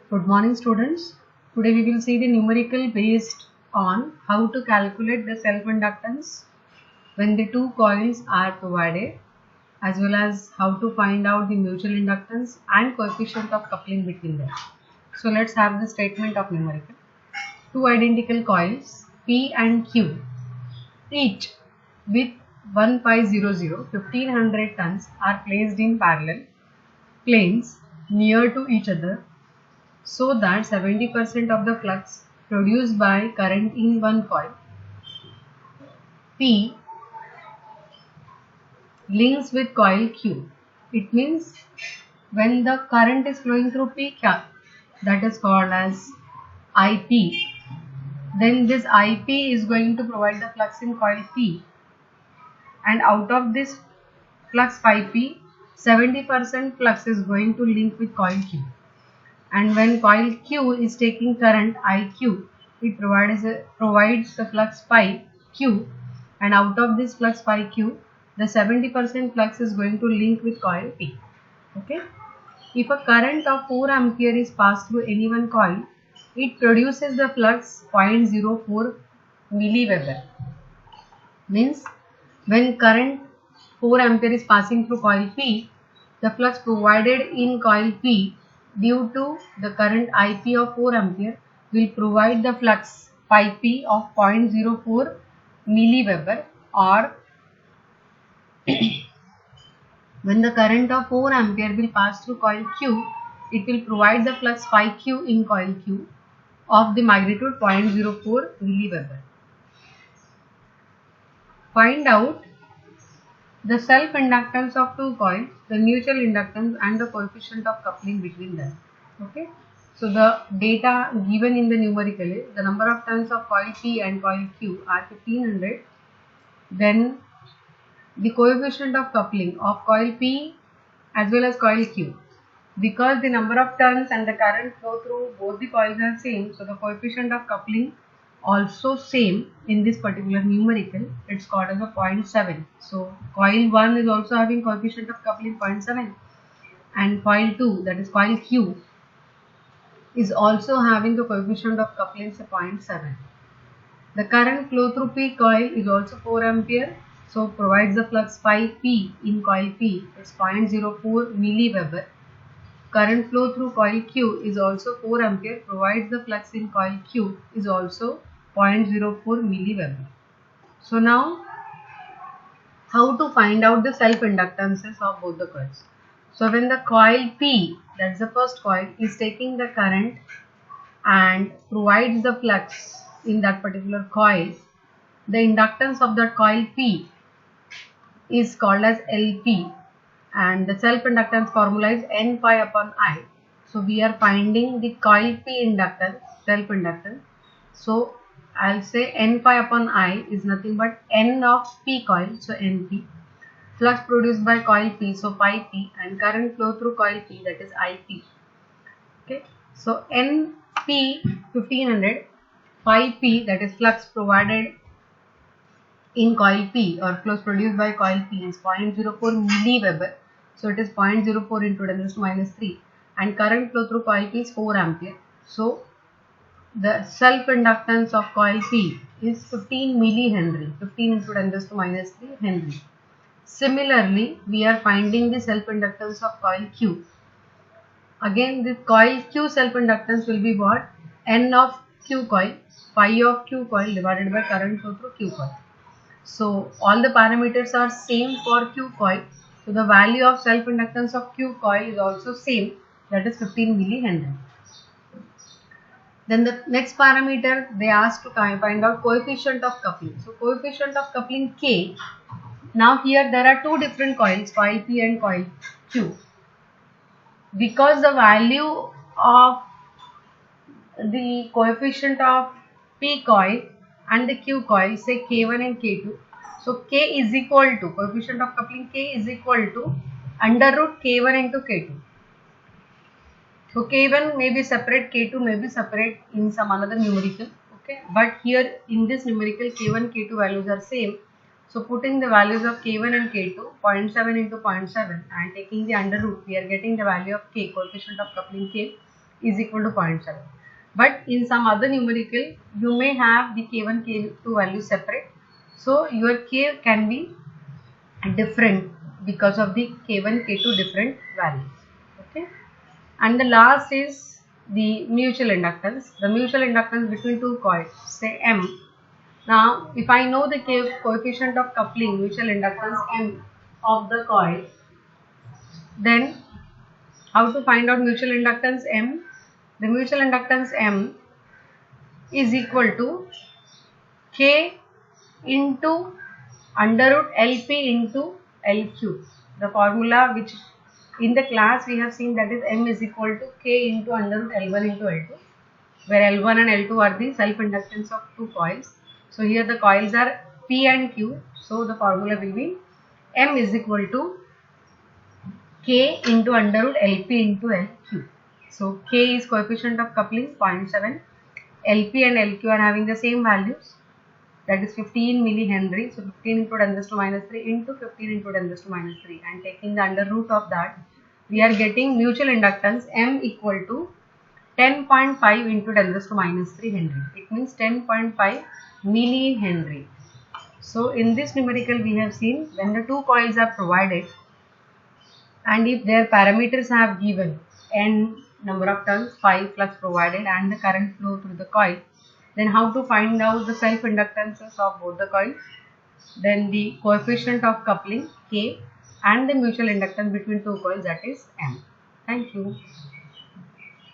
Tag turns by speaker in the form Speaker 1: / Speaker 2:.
Speaker 1: Good morning, students. Today we will see the numerical based on how to calculate the self-inductance when the two coils are provided, as well as how to find out the mutual inductance and coefficient of coupling between them. So let's have the statement of numerical. Two identical coils P and Q, each with 1500 tons, are placed in parallel planes near to each other, so that 70% of the flux produced by current in one coil P links with coil Q. It means when the current is flowing through P, that is called as IP, then this IP is going to provide the flux in coil P, and out of this flux phi P, 70% flux is going to link with coil Q. And when coil Q is taking current IQ, it provides the flux phi Q, and out of this flux phi Q, the 70% flux is going to link with coil P. Okay. If a current of 4 ampere is passed through any one coil, it produces the flux 0.04 milliweber. Means when current 4 ampere is passing through coil P, the flux provided in coil P due to the current IP of 4 ampere will provide the flux phi P of 0.04 milliweber, or when the current of 4 ampere will pass through coil Q, it will provide the flux phi Q in coil Q of the magnitude 0.04 milliweber. Find out the self-inductance of two coils, the mutual inductance and the coefficient of coupling between them. Okay. So the data given in the numerical is the number of turns of coil P and coil Q are 1500. Then the coefficient of coupling of coil P as well as coil Q. Because the number of turns and the current flow through both the coils are same, so the coefficient of coupling also same in this particular numerical. It's called as a 0.7. So coil 1 is also having coefficient of coupling 0.7, and coil 2, that is coil Q, is also having the coefficient of coupling 0.7. The current flow through P coil is also 4 ampere, so provides the flux phi P in coil P is 0.04 milliweber. Current flow through coil Q is also 4 ampere, provides the flux in coil Q is also 0.04 milliweber. So now, how to find out the self-inductances of both the coils? So when the coil P, that's the first coil, is taking the current and provides the flux in that particular coil, the inductance of that coil P is called as LP, and the self-inductance formula is N pi upon I. So we are finding the coil P inductance, self-inductance. So I'll say N pi upon I is nothing but N of P coil, so NP. Flux produced by coil P, so phi P, and current flow through coil P, that is IP. Okay, so NP 1500, phi P, that is flux provided in coil P or flux produced by coil P, is 0.04 milliweber. So it is 0.04 into 10 to minus 3, and current flow through coil P is 4 ampere. So the self-inductance of coil P is 15 millihenry, 15 into 10 to minus 3 Henry. Similarly, we are finding the self-inductance of coil Q. Again, the coil Q self-inductance will be what? N of Q coil, phi of Q coil divided by current flow through Q coil. So all the parameters are same for Q coil. So the value of self-inductance of Q coil is also same, that is 15 millihenry. Then the next parameter they asked to find out coefficient of coupling. So coefficient of coupling K. Now here there are two different coils, coil P and coil Q. Because the value of the coefficient of P coil and the Q coil, say K1 and K2. So K is equal to, coefficient of coupling K is equal to under root K1 into K2. So K1 may be separate, K2 may be separate in some another numerical. Okay, but here in this numerical K1, K2 values are same. So putting the values of K1 and K2, 0.7 into 0.7, and taking the under root, we are getting the value of K, coefficient of coupling K, is equal to 0.7. But in some other numerical, you may have the K1, K2 values separate. So your K can be different because of the K1, K2 different values. Okay. And the last is the mutual inductance. The mutual inductance between two coils, say M. Now, if I know the coefficient of coupling, mutual inductance M of the coil, then how to find out mutual inductance M? The mutual inductance M is equal to K into under root LP into LQ. The formula which in the class we have seen, that is M is equal to K into under root L1 into L2, where L1 and L2 are the self-inductance of two coils. So here the coils are P and Q. So the formula will be M is equal to K into under root LP into LQ. So K is coefficient of coupling 0.7. LP and LQ are having the same values, that is 15 millihenry. So 15 into 10 raised to minus 3 into 15 into 10 raised to minus 3, and taking the under root of that, we are getting mutual inductance M equal to 10.5 into 10 raised to minus 3 Henry. It means 10.5 millihenry. So in this numerical we have seen, when the two coils are provided and if their parameters have given n number of turns, 5 flux provided and the current flow through the coil, then how to find out the self inductances of both the coils? Then the coefficient of coupling K and the mutual inductance between two coils, that is M. Thank you.